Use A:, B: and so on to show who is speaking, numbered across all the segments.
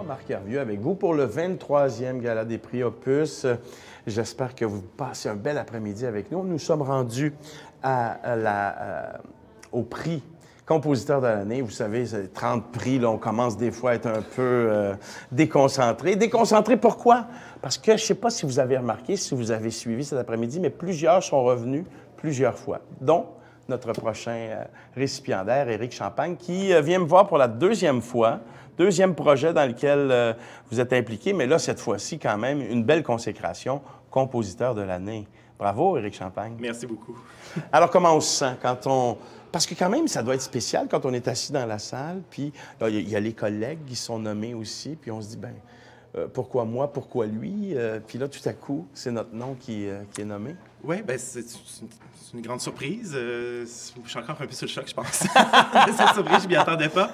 A: Marc Hervieux, avec vous pour le 23e Gala des prix Opus. J'espère que vous passez un bel après-midi avec nous. Nous sommes rendus au prix compositeur de l'année. Vous savez, 30 prix, là, on commence des fois à être un peu déconcentré. Déconcentré, pourquoi? Parce que je ne sais pas si vous avez remarqué, si vous avez suivi cet après-midi, mais plusieurs sont revenus plusieurs fois, dont notre prochain récipiendaire, Éric Champagne, qui vient me voir pour la deuxième fois, deuxième projet dans lequel vous êtes impliqué, mais là, cette fois-ci, quand même, une belle consécration, compositeur de l'année. Bravo, Éric Champagne.
B: Merci beaucoup.
A: Alors, comment on se sent quand on... Parce que quand même, ça doit être spécial quand on est assis dans la salle, puis il y a les collègues qui sont nommés aussi, puis on se dit, bien, pourquoi moi, pourquoi lui? Puis là, tout à coup, c'est notre nom qui est nommé.
B: Oui, bien, c'est une grande surprise. Je suis encore un peu sur le choc, je pense. Cette surprise, je ne m'y attendais pas.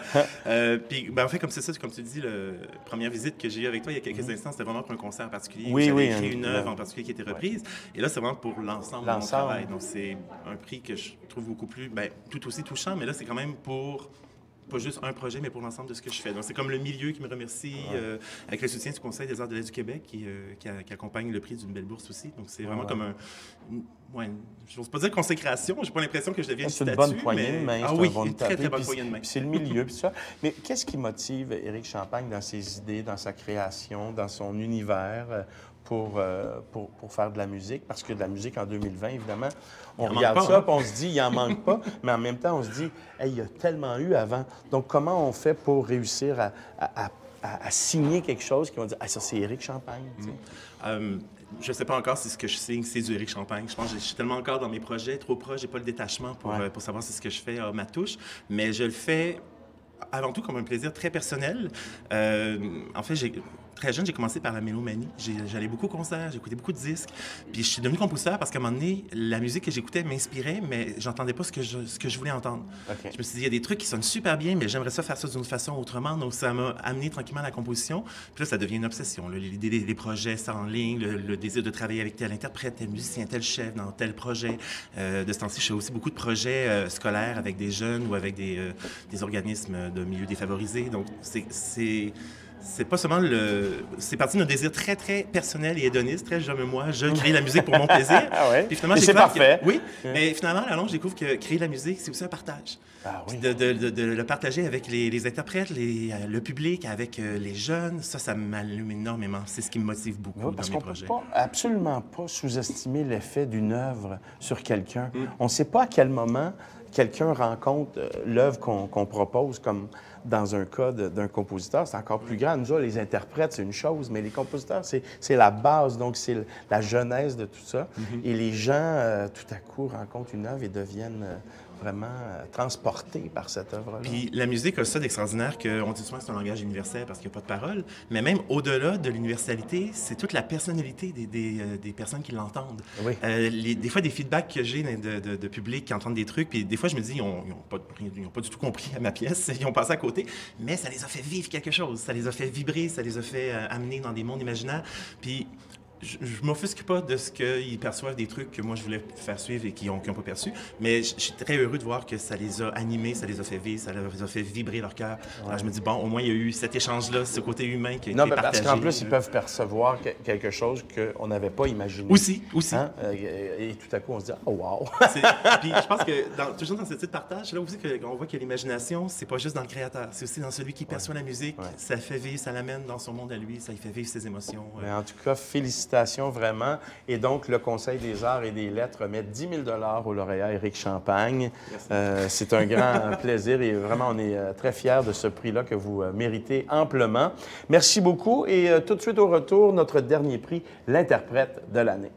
B: Puis, ben, en fait, comme c'est ça, comme tu dis, la première visite que j'ai eue avec toi il y a quelques instants, c'était vraiment pour un concert particulier.
A: Oui,
B: j'avais
A: oui.
B: écrit une œuvre en particulier qui était reprise. Et là, c'est vraiment pour l'ensemble de mon travail. Donc, c'est un prix que je trouve beaucoup plus, ben, tout aussi touchant, mais là, c'est quand même pour... pas juste un projet, mais pour l'ensemble de ce que je fais. Donc, c'est comme le milieu qui me remercie, avec le soutien du Conseil des arts de l'Est du Québec, qui accompagne le prix d'une belle bourse aussi. Donc, c'est vraiment comme un... Ouais, je n'ose pas dire consécration, j'ai pas l'impression que je devienne
A: statue. C'est une bonne poignée de main.
B: Ah oui, une très, très bonne poignée de main.
A: C'est le milieu, puis ça. Mais qu'est-ce qui motive Éric Champagne dans ses idées, dans sa création, dans son univers pour faire de la musique? Parce que de la musique en 2020, évidemment, on regarde ça, puis on se dit, il n'en manque pas, mais en même temps, on se dit, hey, il y a tellement eu avant. Donc, comment on fait pour réussir à signer quelque chose qui vont dire, ah, ça, c'est Éric Champagne?
B: Je ne sais pas encore si ce que je signe, c'est du Éric Champagne. Je pense que je suis tellement encore dans mes projets, trop proche, j'ai pas le détachement pour savoir si ce que je fais a ma touche, mais je le fais avant tout comme un plaisir très personnel. En fait, très jeune, j'ai commencé par la mélomanie. J'allais beaucoup au concert, j'écoutais beaucoup de disques. Puis je suis devenu compositeur parce qu'à un moment donné, la musique que j'écoutais m'inspirait, mais j'entendais pas ce que je voulais entendre. Okay. Je me suis dit, il y a des trucs qui sonnent super bien, mais j'aimerais ça faire ça d'une façon autrement. Donc ça m'a amené tranquillement à la composition. Puis là, ça devient une obsession. L'idée des projets, ça en ligne, le désir de travailler avec tel interprète, tel musicien, tel chef dans tel projet. De ce temps-ci, je fais aussi beaucoup de projets scolaires avec des jeunes ou avec des organismes de milieux défavorisés. Donc c'est pas seulement c'est parti d'un désir très, très personnel et hédoniste, très moi, je crée la musique pour mon plaisir.
A: Ah ouais?
B: Puis finalement,
A: c'est parfait.
B: Oui, mais finalement, à la longue, je découvre que créer de la musique, c'est aussi un partage.
A: Ah oui.
B: De le partager avec les interprètes, le public, avec les jeunes, ça m'allume énormément. C'est ce qui me motive beaucoup dans mes projets.
A: Parce qu'on ne peut absolument pas sous-estimer l'effet d'une œuvre sur quelqu'un. On ne sait pas à quel moment quelqu'un rencontre l'œuvre qu'on propose, comme dans un cas d'un compositeur, c'est encore plus grand. Nous autres, les interprètes, c'est une chose, mais les compositeurs, c'est la base, donc c'est la genèse de tout ça. Et les gens, tout à coup, rencontrent une œuvre et deviennent vraiment transportés par cette œuvre-là.
B: Puis la musique a ça d'extraordinaire qu'on dit souvent que c'est un langage universel parce qu'il n'y a pas de parole, mais même au-delà de l'universalité, c'est toute la personnalité des personnes qui l'entendent.
A: Oui.
B: Des fois, des feedbacks que j'ai de public qui entendent des trucs, puis des fois, je me dis, ils n'ont pas du tout compris à ma pièce, ils ont passé à côté, mais ça les a fait vivre quelque chose, ça les a fait vibrer, ça les a fait amener dans des mondes imaginaires. Puis je m'offusque pas de ce qu'ils perçoivent des trucs que moi je voulais faire suivre et qu'ils n'ont pas perçu, mais je suis très heureux de voir que ça les a animés, ça les a fait vivre, ça les a fait vibrer leur cœur. Ouais. Alors je me dis, bon, au moins il y a eu cet échange-là, ce côté humain qui a été partagé.
A: Parce qu'en plus, ils peuvent percevoir quelque chose qu'on n'avait pas imaginé.
B: Aussi.
A: Hein? Et tout à coup, on se dit, oh wow!
B: Puis je pense que toujours dans ce type de partage, c'est là aussi qu'on voit que l'imagination, c'est pas juste dans le créateur, c'est aussi dans celui qui perçoit la musique, ça fait vivre, ça l'amène dans son monde à lui, ça lui fait vivre ses émotions.
A: Mais en tout cas, félicitations vraiment. Et donc, le Conseil des arts et des lettres remet 10 000 $ au lauréat Éric Champagne. C'est un grand plaisir et vraiment, on est très fiers de ce prix-là que vous méritez amplement. Merci beaucoup et tout de suite au retour, notre dernier prix, l'interprète de l'année.